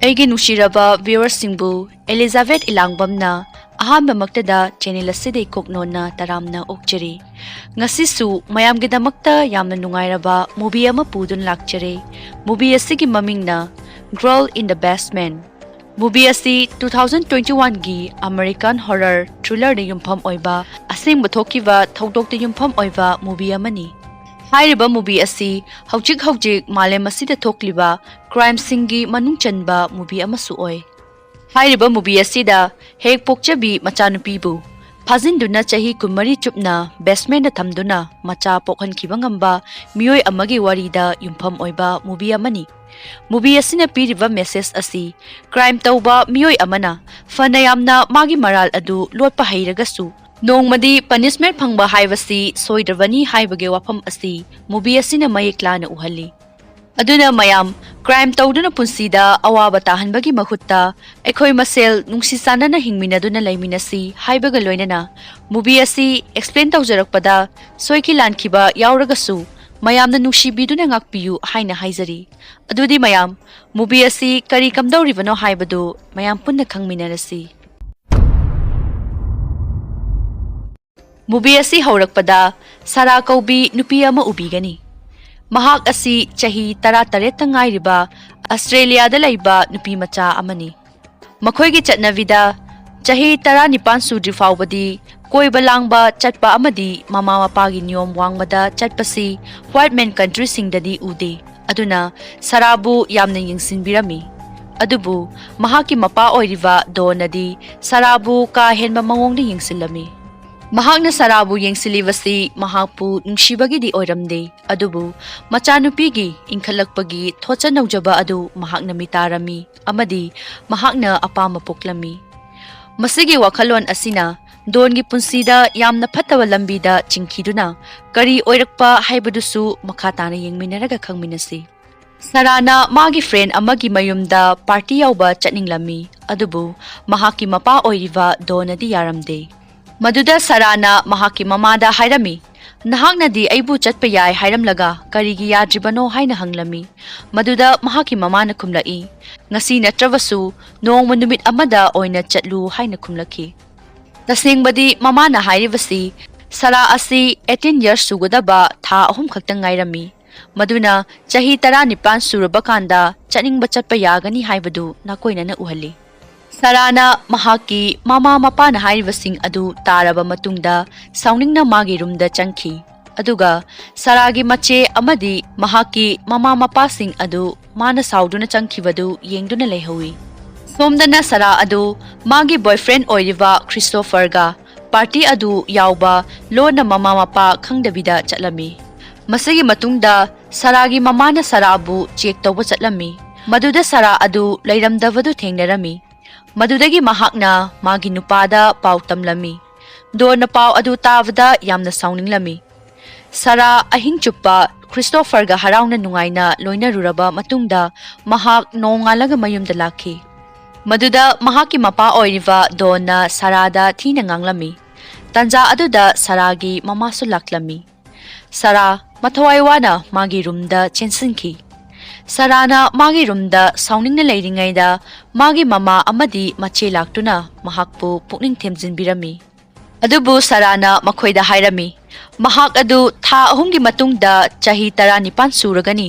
ꯑꯩꯒꯤ ꯅꯨꯡꯁꯤꯔꯕ ꯚ꯭ꯌꯨꯋꯔꯁꯤꯡꯕꯨ Elizabeth ꯏꯂꯥꯡꯕꯝꯅ ꯑꯍꯥꯟꯕꯃꯛꯇꯗ channel ꯑꯁꯤꯗ ꯀꯣꯛꯅꯣꯟꯅ ꯇꯔꯥꯝꯅ ꯑꯣꯛꯆꯔꯤ꯫ ꯉꯁꯤꯁꯨ ꯃꯌꯥꯝꯒꯤꯗꯃꯛꯇ ꯌꯥꯝꯅ ꯅꯨꯡꯉꯥꯏꯔꯕ ꯃꯨꯚꯤ ꯑꯃ ꯄꯨꯗꯨꯅ ꯂꯥꯛꯆꯔꯦ꯫ ꯃꯨꯚꯤ ꯑꯁꯤꯒꯤ ꯃꯃꯤꯡꯅ ꯒꯔꯜ ꯏꯟ ꯗ ꯕꯦꯁꯃꯦꯟꯠ꯫ ꯃꯨꯚꯤ ꯑꯁꯤ 2021ꯒꯤ ꯑꯃꯦꯔꯤꯀꯥꯟ ꯍꯣꯔꯔ ꯊ꯭ꯔꯤꯂꯔꯗ ꯌꯨꯝꯐꯝ ꯑꯣꯏꯕ ꯑꯁꯦꯡꯕ ꯊꯣꯛꯈꯤꯕ ꯊꯧꯗꯣꯛꯇ ꯌꯨꯝꯐꯝ ꯑꯣꯏꯕ ꯃꯨꯚꯤ ꯑꯃꯅꯤ꯫ ꯍꯥꯏꯔꯤꯕ ꯃꯨꯚꯤ ꯑꯁꯤ ꯍꯧꯖꯤꯛ ꯃꯥꯂꯦꯝ ꯑꯁꯤꯗ ꯊꯣꯛꯂꯤꯕ ꯀ꯭ꯔꯥꯏꯝꯁꯤꯡꯒꯤ ꯃꯅꯨꯡ ꯆꯟꯕ ꯃꯨꯚꯤ ꯑꯃꯁꯨ ꯑꯣꯏ꯫ ꯍꯥꯏꯔꯤꯕ ꯃꯨꯚꯤ ꯑꯁꯤꯗ ꯍꯦꯛ ꯄꯣꯛꯆꯕꯤ ꯃꯆꯥꯅꯨꯄꯤꯕꯨ ꯐꯥꯖꯤꯟꯗꯨꯅ ꯆꯍꯤ 20 ꯆꯨꯞꯅ ꯕꯦꯁꯃꯦꯟꯠꯗ ꯊꯝꯗꯨꯅ ꯃꯆꯥ ꯄꯣꯛꯍꯟꯈꯤꯕ ꯉꯝꯕ ꯃꯤꯑꯣꯏ ꯑꯃꯒꯤ ꯋꯥꯔꯤꯗ ꯌꯨꯝꯐꯝ ꯑꯣꯏꯕ ꯃꯨꯚꯤ ꯑꯃꯅꯤ꯫ ꯃꯨꯚꯤ ꯑꯁꯤꯅ ꯄꯤꯔꯤꯕ ꯃꯦꯁꯦꯖ ꯑꯁꯤ ꯀ꯭ꯔꯥꯏꯝ ꯇꯧꯕ ꯃꯤꯑꯣꯏ ꯑꯃꯅ ꯐꯅ ꯌꯥꯝꯅ ꯃꯥꯒꯤ ꯃꯔꯥꯜ ꯑꯗꯨ ꯂꯣꯠꯄ ꯍꯩꯔꯒꯁꯨ ꯅꯣꯡꯃꯗꯤ ꯄꯅꯤꯁꯃꯦꯟꯠ ꯐꯪꯕ ꯍꯥꯏꯕꯁꯤ ꯁꯣꯏꯗ꯭ꯔꯕꯅꯤ ꯍꯥꯏꯕꯒꯤ ꯋꯥꯐꯝ ꯑꯁꯤ ꯃꯨꯚꯤ ꯑꯁꯤꯅ ꯃꯌꯦꯛ ꯂꯥꯅ ꯎꯍꯜꯂꯤ꯫ ꯑꯗꯨꯅ ꯃꯌꯥꯝ ꯀ꯭ꯔꯥꯏꯝ ꯇꯧꯗꯨꯅ ꯄꯨꯟꯁꯤꯗ ꯑꯋꯥꯕ ꯇꯥꯍꯟꯕꯒꯤ ꯃꯍꯨꯠꯇ ꯑꯩꯈꯣꯏ ꯃꯁꯦꯜ ꯅꯨꯡꯁꯤ ꯆꯥꯟꯅꯅ ꯍꯤꯡꯃꯤꯟꯅꯗꯨꯅ ꯂꯩꯃꯤꯟꯅꯁꯤ ꯍꯥꯏꯕꯒ ꯂꯣꯏꯅꯅ ꯃꯨꯚꯤ ꯑꯁꯤ ꯑꯦꯛꯁꯄ꯭ꯂꯦꯟ ꯇꯧꯖꯔꯛꯄꯗ ꯁꯣꯏꯈꯤ ꯂꯥꯟꯈꯤꯕ ꯌꯥꯎꯔꯒꯁꯨ ꯃꯌꯥꯝꯅ ꯅꯨꯡꯁꯤꯕꯤꯗꯨꯅ ꯉꯥꯛꯄꯤꯌꯨ ꯍꯥꯏꯅ ꯍꯥꯏꯖꯔꯤ꯫ ꯑꯗꯨꯗꯤ ꯃꯌꯥꯝ ꯃꯨꯚꯤ ꯑꯁꯤ ꯀꯔꯤ ꯀꯝꯗꯧꯔꯤꯕꯅꯣ ꯍꯥꯏꯕꯗꯨ ꯃꯌꯥꯝ ꯄꯨꯟꯅ ꯈꯪꯃꯤꯟꯅꯔꯁꯤ꯫ ꯃꯨꯚꯤ ꯑꯁꯤ ꯍꯧꯔꯛꯄꯗ ꯁꯥꯔꯥ ꯀꯧꯕꯤ ꯅꯨꯄꯤ ꯑꯃ ꯎꯕꯤꯒꯅꯤ꯫ ꯃꯍꯥꯛ ꯑꯁꯤ ꯆꯍꯤ 18ꯇ ꯉꯥꯏꯔꯤꯕ ꯑꯁꯇ꯭ꯔꯦꯂꯤꯌꯥꯗ ꯂꯩꯕ ꯅꯨꯄꯤ ꯃꯆꯥ ꯑꯃꯅꯤ꯫ ꯃꯈꯣꯏꯒꯤ ꯆꯠꯅꯕꯤꯗ ꯆꯍꯤ 19 ꯁꯨꯗ꯭ꯔꯤ ꯐꯥꯎꯕꯗꯤ ꯀꯣꯏꯕ ꯂꯥꯡꯕ ꯆꯠꯄ ꯑꯃꯗꯤ ꯃꯃꯥ ꯃꯄꯥꯒꯤ ꯅꯤꯌꯣꯝ ꯋꯥꯡꯃꯗ ꯆꯠꯄꯁꯤ ꯋꯥꯏꯠ ꯃꯦꯟ ꯀꯟꯇ꯭ꯔꯤꯁꯤꯡꯗꯗꯤ ꯎꯗꯦ꯫ ꯑꯗꯨꯅ ꯁꯥꯔꯥꯕꯨ ꯌꯥꯝꯅ ꯌꯦꯡꯁꯤꯟꯕꯤꯔꯝꯃꯤ꯫ ꯑꯗꯨꯕꯨ ꯃꯍꯥꯛꯀꯤ ꯃꯄꯥ ꯑꯣꯏꯔꯤꯕ ꯗꯣꯟꯅꯗꯤ ꯁꯥꯔꯥꯕꯨ ꯀꯥ ꯍꯦꯟꯕ ꯃꯑꯣꯡꯗ ꯌꯦꯡꯁꯤꯜꯂꯝꯃꯤ꯫ ꯃꯍꯥꯛꯅ ꯁꯥꯔꯥꯕꯨ ꯌꯦꯡꯁꯤꯜꯂꯤꯕꯁꯤ ꯃꯍꯥꯛꯄꯨ ꯅꯨꯡꯁꯤꯕꯒꯤꯗꯤ ꯑꯣꯏꯔꯝꯗꯦ, ꯑꯗꯨꯕꯨ ꯃꯆꯥꯅꯨꯄꯤꯒꯤ ꯏꯟꯈꯠꯂꯛꯄꯒꯤ ꯊꯣꯠꯆ ꯅꯧꯖꯕ ꯑꯗꯨ ꯃꯍꯥꯛꯅ ꯃꯤꯇꯥꯔꯝꯃꯤ ꯑꯃꯗꯤ ꯃꯍꯥꯛꯅ ꯑꯄꯥꯝꯕ ꯄꯣꯛꯂꯝꯃꯤ꯫ ꯃꯁꯤꯒꯤ ꯋꯥꯈꯜꯂꯣꯟ ꯑꯁꯤꯅ ꯗꯣꯟꯒꯤ ꯄꯨꯟꯁꯤꯗ ꯌꯥꯝꯅ ꯐꯠꯇꯕ ꯂꯝꯕꯤꯗ ꯆꯤꯡꯈꯤꯗꯨꯅ ꯀꯔꯤ ꯑꯣꯏꯔꯛꯄ ꯍꯥꯏꯕꯗꯨꯁꯨ ꯃꯈꯥ ꯇꯥꯅ ꯌꯦꯡꯃꯤꯟꯅꯔꯒ ꯈꯪꯃꯤꯟꯅꯁꯤ꯫ ꯁꯥꯔꯥꯅ ꯃꯥꯒꯤ ꯐ꯭ꯔꯦꯟ ꯑꯃꯒꯤ ꯃꯌꯨꯝꯗ ꯄꯥꯔꯇꯤ ꯌꯥꯎꯕ ꯆꯠꯅꯤꯡꯂꯝꯃꯤ, ꯑꯗꯨꯕꯨ ꯃꯍꯥꯛꯀꯤ ꯃꯄꯥ ꯑꯣꯏꯔꯤꯕ ꯗꯣꯟꯅꯗꯤ ꯌꯥꯔꯝꯗꯦ꯫ ꯃꯗꯨꯗ ꯁꯥꯔꯥꯅ ꯃꯍꯥꯛꯀꯤ ꯃꯃꯥꯗ ꯍꯥꯏꯔꯝꯃꯤ, ꯅꯍꯥꯛꯅꯗꯤ ꯑꯩꯕꯨ ꯆꯠꯄ ꯌꯥꯏ ꯍꯥꯏꯔꯝꯂꯒ ꯀꯔꯤꯒꯤ ꯌꯥꯗ꯭ꯔꯤꯕꯅꯣ ꯍꯥꯏꯅ ꯍꯪꯂꯝꯃꯤ꯫ ꯃꯗꯨꯗ ꯃꯍꯥꯛꯀꯤ ꯃꯃꯥꯅ ꯈꯨꯝꯂꯛꯏ, ꯉꯁꯤ ꯅꯠꯇ꯭ꯔꯕꯁꯨ ꯅꯣꯡꯃ ꯅꯨꯃꯤꯠ ꯑꯃꯗ ꯑꯣꯏꯅ ꯆꯠꯂꯨ ꯍꯥꯏꯅ ꯈꯨꯝꯂꯛꯈꯤ꯫ ꯇꯁꯦꯡꯕꯗꯤ ꯃꯃꯥꯅ ꯍꯥꯏꯔꯤꯕꯁꯤ ꯁꯥꯔꯥ ꯑꯁꯤ 18 ꯌꯔꯁ ꯁꯨꯒꯗꯕ ꯊꯥ 3 ꯈꯛꯇꯪ ꯉꯥꯏꯔꯝꯃꯤ, ꯃꯗꯨꯅ ꯆꯍꯤ 19 ꯁꯨꯔꯕ ꯀꯥꯟꯗ ꯆꯠꯅꯤꯡꯕ ꯆꯠꯄ ꯌꯥꯒꯅꯤ ꯍꯥꯏꯕꯗꯨ ꯅꯥꯀꯣꯏꯅꯅ ꯎꯍꯜꯂꯤ꯫ ꯁꯥꯔꯥꯅ ꯃꯍꯥꯛꯀꯤ ꯃꯃꯥ ꯃꯄꯥꯅ ꯍꯥꯏꯔꯤꯕꯁꯤꯡ ꯑꯗꯨ ꯇꯥꯔꯕ ꯃꯇꯨꯡꯗ ꯁꯥꯎꯅꯤꯡꯅ ꯃꯥꯒꯤ ꯔꯨꯝꯗ ꯆꯪꯈꯤ꯫ ꯑꯗꯨꯒ ꯁꯥꯔꯥꯒꯤ ꯃꯆꯦ ꯑꯃꯗꯤ ꯃꯍꯥꯛꯀꯤ ꯃꯃꯥ ꯃꯄꯥꯁꯤꯡ ꯑꯗꯨ ꯃꯥꯅ ꯁꯥꯎꯗꯨꯅ ꯆꯪꯈꯤꯕꯗꯨ ꯌꯦꯡꯗꯨꯅ ꯂꯩꯍꯧꯏ꯫ ꯁꯣꯝꯗꯅ ꯁꯥꯔꯥ ꯑꯗꯨ ꯃꯥꯒꯤ ꯕꯣꯏꯐ꯭ꯔꯦꯟ ꯑꯣꯏꯔꯤꯕ ꯈ꯭ꯔꯤꯁꯇꯣꯐꯔꯒ ꯄꯥꯔꯇꯤ ꯑꯗꯨ ꯌꯥꯎꯕ ꯂꯣꯟꯅ ꯃꯃꯥ ꯃꯄꯥ ꯈꯪꯗꯕꯤꯗ ꯆꯠꯂꯝꯃꯤ꯫ ꯃꯁꯤꯒꯤ ꯃꯇꯨꯡꯗ ꯁꯥꯔꯥꯒꯤ ꯃꯃꯥꯅ ꯁꯥꯔꯥꯕꯨ ꯆꯦꯛ ꯇꯧꯕ ꯆꯠꯂꯝꯃꯤ, ꯃꯗꯨꯗ ꯁꯥꯔꯥ ꯑꯗꯨ ꯂꯩꯔꯝꯗꯕꯗꯨ ꯊꯦꯡꯅꯔꯝꯃꯤ꯫ ꯃꯗꯨꯗꯒꯤ ꯃꯍꯥꯛꯅ ꯃꯥꯒꯤ ꯅꯨꯄꯥꯗ ꯄꯥꯎ ꯇꯝꯂꯝꯃꯤ꯫ ꯗꯣꯟꯅ ꯄꯥꯎ ꯑꯗꯨ ꯇꯥꯕꯗ ꯌꯥꯝꯅ ꯁꯥꯎꯅꯤꯡꯂꯝꯃꯤ꯫ ꯁꯥꯔꯥ ꯑꯍꯤꯡ ꯆꯨꯞꯄ ꯈ꯭ꯔꯤꯁꯇꯣꯐꯔꯒ ꯍꯔꯥꯎꯅ ꯅꯨꯡꯉꯥꯏꯅ ꯂꯣꯏꯅꯔꯨꯔꯕ ꯃꯇꯨꯡꯗ ꯃꯍꯥꯛ ꯅꯣꯡꯉꯥꯜꯂꯒ ꯃꯌꯨꯝꯗ ꯂꯥꯛꯈꯤ꯫ ꯃꯗꯨꯗ ꯃꯍꯥꯛꯀꯤ ꯃꯄꯥ ꯑꯣꯏꯔꯤꯕ ꯗꯣꯟꯅ ꯁꯥꯔꯥꯗ ꯊꯤꯅ ꯉꯥꯡꯂꯝꯃꯤ꯫ ꯇꯥꯟꯖꯥ ꯑꯗꯨꯗ ꯁꯥꯔꯥꯒꯤ ꯃꯃꯥꯁꯨ ꯂꯥꯛꯂꯝꯃꯤ꯫ ꯁꯥꯔꯥ ꯃꯊꯋꯥꯏ ꯋꯥꯅ ꯃꯥꯒꯤ ꯔꯨꯝꯗ ꯆꯦꯟꯁꯤꯟꯈꯤ꯫ ꯁꯥꯔꯥꯅ ꯃꯥꯒꯤ ꯔꯨꯝꯗ ꯁꯥꯎꯅꯤꯡꯅ ꯂꯩꯔꯤꯉꯩꯗ ꯃꯥꯒꯤ ꯃꯃꯥ ꯑꯃꯗꯤ ꯃꯆꯦ ꯂꯥꯛꯇꯨꯅ ꯃꯍꯥꯛꯄꯨ ꯄꯨꯛꯅꯤꯡ ꯊꯦꯝꯖꯤꯟꯕꯤꯔꯝꯃꯤ꯫ ꯑꯗꯨꯕꯨ ꯁꯥꯔꯥꯅ ꯃꯈꯣꯏꯗ ꯍꯥꯏꯔꯝꯃꯤ, ꯃꯍꯥꯛ ꯑꯗꯨ ꯊꯥ 3ꯒꯤ ꯃꯇꯨꯡꯗ ꯆꯍꯤ 19 ꯁꯨꯔꯒꯅꯤ,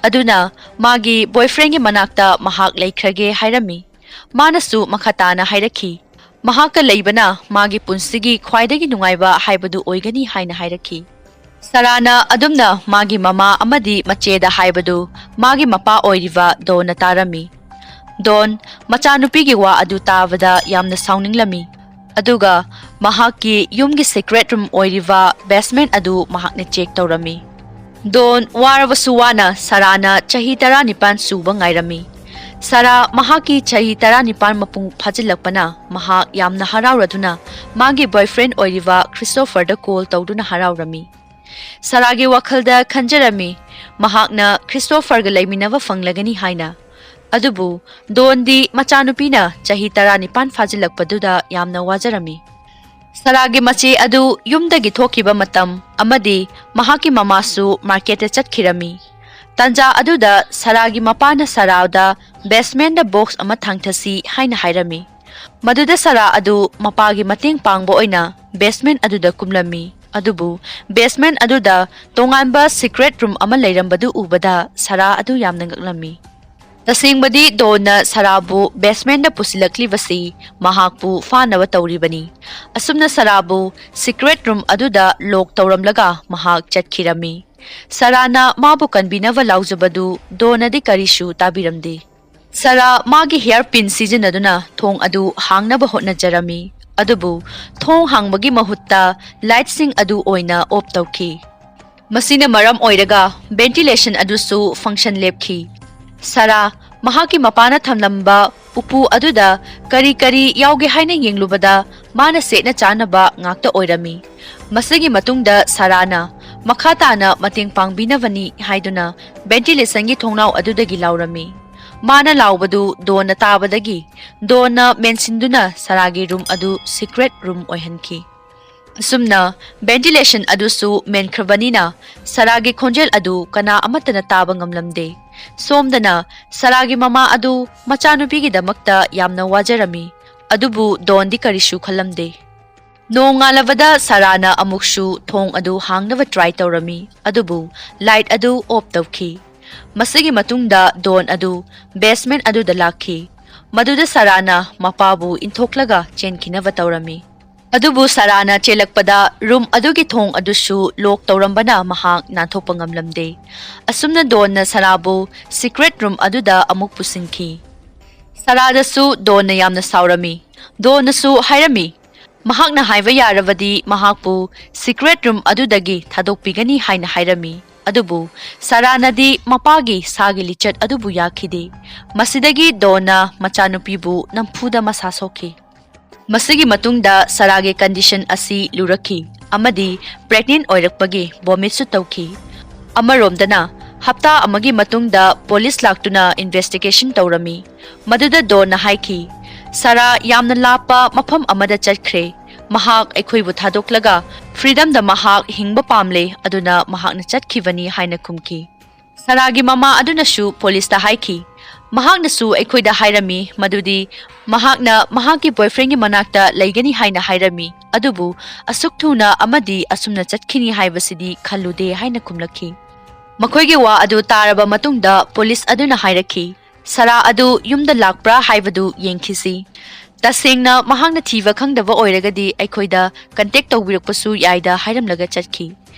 ꯑꯗꯨꯅ ꯃꯥꯒꯤ ꯕꯣꯏꯐ꯭ꯔꯦꯟꯒꯤ ꯃꯅꯥꯛꯇ ꯃꯍꯥꯛ ꯂꯩꯈ꯭ꯔꯒꯦ ꯍꯥꯏꯔꯝꯃꯤ꯫ ꯃꯥꯅꯁꯨ ꯃꯈꯥ ꯇꯥꯅ ꯍꯥꯏꯔꯛꯈꯤ, ꯃꯍꯥꯛꯀ ꯂꯩꯕꯅ ꯃꯥꯒꯤ ꯄꯨꯟꯁꯤꯒꯤ ꯈ꯭ꯋꯥꯏꯗꯒꯤ ꯅꯨꯡꯉꯥꯏꯕ ꯍꯥꯏꯕꯗꯨ ꯑꯣꯏꯒꯅꯤ ꯍꯥꯏꯅ ꯍꯥꯏꯔꯛꯈꯤ꯫ ꯁꯥꯔꯥꯅ ꯑꯗꯨꯝꯅ ꯃꯥꯒꯤ ꯃꯃꯥ ꯑꯃꯗꯤ ꯃꯆꯦꯗ ꯍꯥꯏꯕꯗꯨ ꯃꯥꯒꯤ ꯃꯄꯥ ꯑꯣꯏꯔꯤꯕ ꯗꯣꯟꯅ ꯇꯥꯔꯝꯃꯤ꯫ ꯗꯣꯟ ꯃꯆꯥꯅꯨꯄꯤꯒꯤ ꯋꯥ ꯑꯗꯨ ꯇꯥꯕꯗ ꯌꯥꯝꯅ ꯁꯥꯎꯅꯤꯡꯂꯝꯃꯤ, ꯑꯗꯨꯒ ꯃꯍꯥꯛꯀꯤ ꯌꯨꯝꯒꯤ ꯁꯤꯀ꯭ꯔꯦꯠ ꯔꯨꯝ ꯑꯣꯏꯔꯤꯕ ꯕꯦꯁꯃꯦꯟꯠ ꯑꯗꯨ ꯃꯍꯥꯛꯅ ꯆꯦꯛ ꯇꯧꯔꯝꯃꯤ꯫ ꯗꯣꯟ ꯋꯥꯔꯕꯁꯨ ꯋꯥꯅ ꯁꯥꯔꯥꯅ ꯆꯍꯤ 19 ꯁꯨꯕ ꯉꯥꯏꯔꯝꯃꯤ꯫ ꯁꯥꯔꯥ ꯃꯍꯥꯛꯀꯤ ꯆꯍꯤ 19 ꯃꯄꯨꯡ ꯐꯥꯖꯤꯜꯂꯛꯄꯅ ꯃꯍꯥꯛ ꯌꯥꯝꯅ ꯍꯔꯥꯎꯔꯗꯨꯅ ꯃꯥꯒꯤ ꯕꯣꯏꯐ꯭ꯔꯦꯟ ꯑꯣꯏꯔꯤꯕ ꯈ꯭ꯔꯤꯁꯇꯣꯐꯔꯗ ꯀꯣꯜ ꯇꯧꯗꯨꯅ ꯍꯔꯥꯎꯔꯝꯃꯤ꯫ ꯁꯥꯔꯥꯒꯤ ꯋꯥꯈꯜꯗ ꯈꯟꯖꯔꯝꯃꯤ ꯃꯍꯥꯛꯅ ꯈ꯭ꯔꯤꯁꯇꯣꯐꯔꯒ ꯂꯩꯃꯤꯟꯅꯕ ꯐꯪꯂꯒꯅꯤ ꯍꯥꯏꯅ, ꯑꯗꯨꯕꯨ ꯗꯣꯟꯗꯤ ꯃꯆꯥꯅꯨꯄꯤꯅ ꯆꯍꯤ 19 ꯐꯥꯖꯤꯜꯂꯛꯄꯗꯨꯗ ꯌꯥꯝꯅ ꯋꯥꯖꯔꯝꯃꯤ꯫ ꯁꯥꯔꯥꯒꯤ ꯃꯆꯦ ꯑꯗꯨ ꯌꯨꯝꯗꯒꯤ ꯊꯣꯛꯈꯤꯕ ꯃꯇꯝ ꯑꯃꯗꯤ ꯃꯍꯥꯛꯀꯤ ꯃꯃꯥꯁꯨ ꯃꯥꯔꯀꯦꯠꯇ ꯆꯠꯈꯤꯔꯝꯃꯤ꯫ ꯇꯥꯟꯖꯥ ꯑꯗꯨꯗ ꯁꯥꯔꯥꯒꯤ ꯃꯄꯥꯅ ꯁꯥꯔꯥꯗ ꯕꯦꯁꯃꯦꯟꯗ ꯕꯣꯛꯁ ꯑꯃ ꯊꯥꯡꯊꯁꯤ ꯍꯥꯏꯅ ꯍꯥꯏꯔꯝꯃꯤ꯫ ꯃꯗꯨꯗ ꯁꯥꯔꯥ ꯑꯗꯨ ꯃꯄꯥꯒꯤ ꯃꯇꯦꯡ ꯄꯥꯡꯕ ꯑꯣꯏꯅ ꯕꯦꯁꯃꯦꯟ ꯑꯗꯨꯗ ꯀꯨꯝꯂꯝꯃꯤ꯫ ꯑꯗꯨꯕꯨ ꯕꯦꯁꯃꯦꯟ ꯑꯗꯨꯗ ꯇꯣꯉꯥꯟꯕ ꯁꯤꯀ꯭ꯔꯦꯠ ꯔꯨꯝ ꯑꯃ ꯂꯩꯔꯝꯕꯗꯨ ꯎꯕꯗ ꯁꯥꯔꯥ ꯑꯗꯨ ꯌꯥꯝꯅ ꯉꯛꯂꯝꯃꯤ꯫ ꯇꯁꯦꯡꯕꯗꯤ ꯗꯣꯟꯅ ꯁꯥꯔꯥꯕꯨ ꯕꯦꯁꯃꯦꯟꯗ ꯄꯨꯁꯤꯜꯂꯛꯂꯤꯕꯁꯤ ꯃꯍꯥꯛꯄꯨ ꯐꯥꯅꯕ ꯇꯧꯔꯤꯕꯅꯤ꯫ ꯑꯁꯨꯝꯅ ꯁꯥꯔꯥꯕꯨ ꯁꯤꯀ꯭ꯔꯦꯠ ꯔꯨꯝ ꯑꯗꯨꯗ ꯂꯣꯛ ꯇꯧꯔꯝꯂꯒ ꯃꯍꯥꯛ ꯆꯠꯈꯤꯔꯝꯃꯤ꯫ ꯁꯥꯔꯥꯅ ꯃꯥꯕꯨ ꯀꯟꯕꯤꯅꯕ ꯂꯥꯎꯖꯕꯗꯨ ꯗꯣꯟꯅꯗꯤ ꯀꯔꯤꯁꯨ ꯇꯥꯕꯤꯔꯝꯗꯦ꯫ ꯁꯥꯔꯥ ꯃꯥꯒꯤ ꯍꯦꯌꯔ ꯄꯤꯟ ꯁꯤꯖꯤꯟꯅꯗꯨꯅ ꯊꯣꯡ ꯑꯗꯨ ꯍꯥꯡꯅꯕ ꯍꯣꯠꯅꯖꯔꯝꯃꯤ꯫ ꯑꯗꯨꯕꯨ ꯊꯣꯡ ꯍꯥꯡꯕꯒꯤ ꯃꯍꯨꯠꯇ ꯂꯥꯏꯠꯁꯤꯡ ꯑꯗꯨ ꯑꯣꯏꯅ ꯑꯣꯐ ꯇꯧꯈꯤ꯫ ꯃꯁꯤꯅ ꯃꯔꯝ ꯑꯣꯏꯔꯒ ꯚꯦꯟꯇꯤꯂꯦꯁꯟ ꯑꯗꯨꯁꯨ ꯐꯪꯛꯁꯟ ꯂꯦꯞꯈꯤ꯫ ꯁꯥꯔꯥ ꯃꯍꯥꯛꯀꯤ ꯃꯄꯥꯅ ꯊꯝꯂꯝꯕ ꯎꯄꯨ ꯑꯗꯨꯗ ꯀꯔꯤ ꯀꯔꯤ ꯌꯥꯎꯒꯦ ꯍꯥꯏꯅ ꯌꯦꯡꯂꯨꯕꯗ ꯃꯥꯅ ꯁꯦꯠꯅ ꯆꯥꯅꯕ ꯉꯥꯛꯇ ꯑꯣꯏꯔꯝꯃꯤ꯫ ꯃꯁꯤꯒꯤ ꯃꯇꯨꯡꯗ ꯁꯥꯔꯥꯅ ꯃꯈꯥ ꯇꯥꯅ ꯃꯇꯦꯡ ꯄꯥꯡꯕꯤꯅꯕꯅꯤ ꯍꯥꯏꯗꯨꯅ ꯚꯦꯟꯇꯤꯂꯦꯁꯟꯒꯤ ꯊꯣꯡꯅꯥꯎ ꯑꯗꯨꯗꯒꯤ ꯂꯥꯎꯔꯝꯃꯤ꯫ ꯃꯥꯅ ꯂꯥꯎꯕꯗꯨ ꯗꯣꯟꯅ ꯇꯥꯕꯗꯒꯤ ꯗꯣꯟꯅ ꯃꯦꯟꯁꯤꯟꯗꯨꯅ ꯁꯥꯔꯥꯒꯤ ꯔꯨꯝ ꯑꯗꯨ ꯁꯤꯀ꯭ꯔꯦꯠ ꯔꯨꯝ ꯑꯣꯏꯍꯟꯈꯤ꯫ ꯑꯁꯨꯝꯅ ꯚꯦꯟꯇꯤꯂꯦꯁꯟ ꯑꯗꯨꯁꯨ ꯃꯦꯟꯈ꯭ꯔꯕꯅꯤꯅ ꯁꯥꯔꯥꯒꯤ ꯈꯣꯟꯖꯦꯜ ꯑꯗꯨ ꯀꯅꯥ ꯑꯃꯠꯇꯅ ꯇꯥꯕ ꯉꯝꯂꯝꯗꯦ꯫ ꯁꯣꯝꯗꯅ ꯁꯥꯔꯥꯒꯤ ꯃꯃꯥ ꯑꯗꯨ ꯃꯆꯥꯅꯨꯄꯤꯒꯤꯗꯃꯛꯇ ꯌꯥꯝꯅ ꯋꯥꯖꯔꯝꯃꯤ꯫ ꯑꯗꯨꯕꯨ ꯗꯣꯟꯗꯤ ꯀꯔꯤꯁꯨ ꯈꯜꯂꯝꯗꯦ꯫ ꯅꯣꯡꯉꯥꯜꯂꯕꯗ ꯁꯥꯔꯥꯅ ꯑꯃꯨꯛꯁꯨ ꯊꯣꯡ ꯑꯗꯨ ꯍꯥꯡꯅꯕ ꯇ꯭ꯔꯥꯏ ꯇꯧꯔꯝꯃꯤ꯫ ꯑꯗꯨꯕꯨ ꯂꯥꯏꯠ ꯑꯗꯨ ꯑꯣꯐ ꯇꯧꯈꯤ꯫ ꯃꯁꯤꯒꯤ ꯃꯇꯨꯡꯗ ꯗꯣꯟ ꯑꯗꯨ ꯕꯦꯁꯃꯦꯟ ꯑꯗꯨꯗ ꯂꯥꯛꯈꯤ꯫ ꯃꯗꯨꯗ ꯁꯥꯔꯥꯅ ꯃꯄꯥꯕꯨ ꯏꯟꯊꯣꯛꯂꯒ ꯆꯦꯟꯈꯤꯅꯕ ꯇꯧꯔꯝꯃꯤ꯫ ꯑꯗꯨꯕꯨ ꯁꯥꯔꯥꯅ ꯆꯦꯜꯂꯛꯄꯗ ꯔꯨꯝ ꯑꯗꯨꯒꯤ ꯊꯣꯡ ꯑꯗꯨꯁꯨ ꯂꯣꯛ ꯇꯧꯔꯝꯕꯅ ꯃꯍꯥꯛ ꯅꯥꯟꯊꯣꯛꯄ ꯉꯝꯂꯝꯗꯦ꯫ ꯑꯁꯨꯝꯅ ꯗꯣꯟꯅ ꯁꯥꯔꯥꯕꯨ ꯁꯤꯀ꯭ꯔꯦꯠ ꯔꯨꯝ ꯑꯗꯨꯗ ꯑꯃꯨꯛ ꯄꯨꯁꯤꯟꯈꯤ꯫ ꯁꯥꯔꯥꯗꯁꯨ ꯗꯣꯟꯅ ꯌꯥꯝꯅ ꯁꯥꯎꯔꯝꯃꯤ꯫ ꯗꯣꯟꯅꯁꯨ ꯍꯥꯏꯔꯝꯃꯤ ꯃꯍꯥꯛꯅ ꯍꯥꯏꯕ ꯌꯥꯔꯕꯗꯤ ꯃꯍꯥꯛꯄꯨ ꯁꯤꯀ꯭ꯔꯦꯠ ꯔꯨꯝ ꯑꯗꯨꯗꯒꯤ ꯊꯥꯗꯣꯛꯄꯤꯒꯅꯤ ꯍꯥꯏꯅ ꯍꯥꯏꯔꯝꯃꯤ꯫ ꯑꯗꯨꯕꯨ ꯁꯥꯔꯥꯅꯗꯤ ꯃꯄꯥꯒꯤ ꯁꯥꯒꯤ ꯂꯤꯆꯠ ꯑꯗꯨꯕꯨ ꯌꯥꯈꯤꯗꯦ꯫ ꯃꯁꯤꯗꯒꯤ ꯗꯣꯟꯅ ꯃꯆꯥꯅꯨꯄꯤꯕꯨ ꯅꯝꯐꯨꯗ ꯃꯁꯥ ꯁꯣꯛꯈꯤ꯫ ꯃꯁꯤꯒꯤ ꯃꯇꯨꯡꯗ ꯁꯥꯔꯥꯒꯤ ꯀꯟꯗꯤꯁꯟ ꯑꯁꯤ ꯂꯨꯔꯛꯈꯤ ꯑꯃꯗꯤ ꯄ꯭ꯔꯦꯒꯅꯦꯟ ꯑꯣꯏꯔꯛꯄꯒꯤ ꯚꯣꯃꯤꯠꯁꯨ ꯇꯧꯈꯤ꯫ ꯑꯃꯔꯣꯝꯗꯅ ꯍꯞꯇꯥ ꯑꯃꯒꯤ ꯃꯇꯨꯡꯗ ꯄꯣꯂꯤꯁ ꯂꯥꯛꯇꯨꯅ ꯏꯟꯚꯦꯁꯇꯤꯒꯦꯁꯟ ꯇꯧꯔꯝꯃꯤ꯫ ꯃꯗꯨꯗ ꯗꯣꯟꯅ ꯍꯥꯏꯈꯤ ꯁꯥꯔꯥ ꯌꯥꯝꯅ ꯂꯥꯞꯄ ꯃꯐꯝ ꯑꯃꯗ ꯆꯠꯈ꯭ꯔꯦ꯫ ꯃꯍꯥꯛ ꯑꯩꯈꯣꯏꯕꯨ ꯊꯥꯗꯣꯛꯂꯒ ꯐ꯭रीडꯝꯗ ꯃꯍꯥꯛ ꯍꯤꯡꯕ ꯄꯥꯝꯂꯦ ꯑꯗꯨꯅ ꯃꯍꯥꯛꯅ ꯆꯠꯈꯤꯕꯅꯤ ꯍꯥꯏꯅ ꯈꯨꯝꯈꯤ꯫ ꯁꯥꯔꯥꯒꯤ ꯃꯃꯥ ꯑꯗꯨꯅꯁꯨ ꯄꯣꯂꯤꯁꯇ ꯍꯥꯏꯈꯤ ꯃꯍꯥꯛꯅꯁꯨ ꯑꯩꯈꯣꯏꯗ ꯍꯥꯏꯔꯝꯃꯤ ꯃꯗꯨꯗꯤ ꯃꯍꯥꯛꯅ ꯃꯍꯥꯛꯀꯤ ꯕꯣꯏꯐ꯭ꯔꯦꯟꯒꯤ ꯃꯅꯥꯛꯇ ꯂꯩꯒꯅꯤ ꯍꯥꯏꯅ ꯍꯥꯏꯔꯝꯃꯤ꯫ ꯑꯗꯨꯕꯨ ꯑꯁꯨꯛ ꯊꯨꯅ ꯑꯃꯗꯤ ꯑꯁꯨꯝꯅ ꯆꯠꯈꯤꯅꯤ ꯍꯥꯏꯕꯁꯤꯗꯤ ꯈꯜꯂꯨꯗꯦ ꯍꯥꯏꯅ ꯈꯨꯝꯂꯛꯈꯤ꯫ ꯃꯈꯣꯏꯒꯤ ꯋꯥ ꯑꯗꯨ ꯇꯥꯔꯕ ꯃꯇꯨꯡꯗ ꯄꯣꯂꯤꯁ ꯑꯗꯨꯅ ꯍꯥꯏꯔꯛꯈꯤ ꯁꯥꯔꯥ ꯑꯗꯨ ꯌꯨꯝꯗ ꯂꯥꯛꯄ꯭ꯔꯥ ꯍꯥꯏꯕꯗꯨ ꯌꯦꯡꯈꯤꯁꯤ꯫ ꯇꯁꯦꯡꯅ ꯃꯍꯥꯛꯅ ꯊꯤꯕ ꯈꯪꯗꯕ ꯑꯣꯏꯔꯒꯗꯤ ꯑꯩꯈꯣꯏꯗ ꯀꯟꯇꯦꯛ ꯇꯧꯕꯤꯔꯛꯄꯁꯨ ꯌꯥꯏꯗ ꯍꯥꯏꯔꯝꯂꯒ ꯆꯠꯈꯤ꯫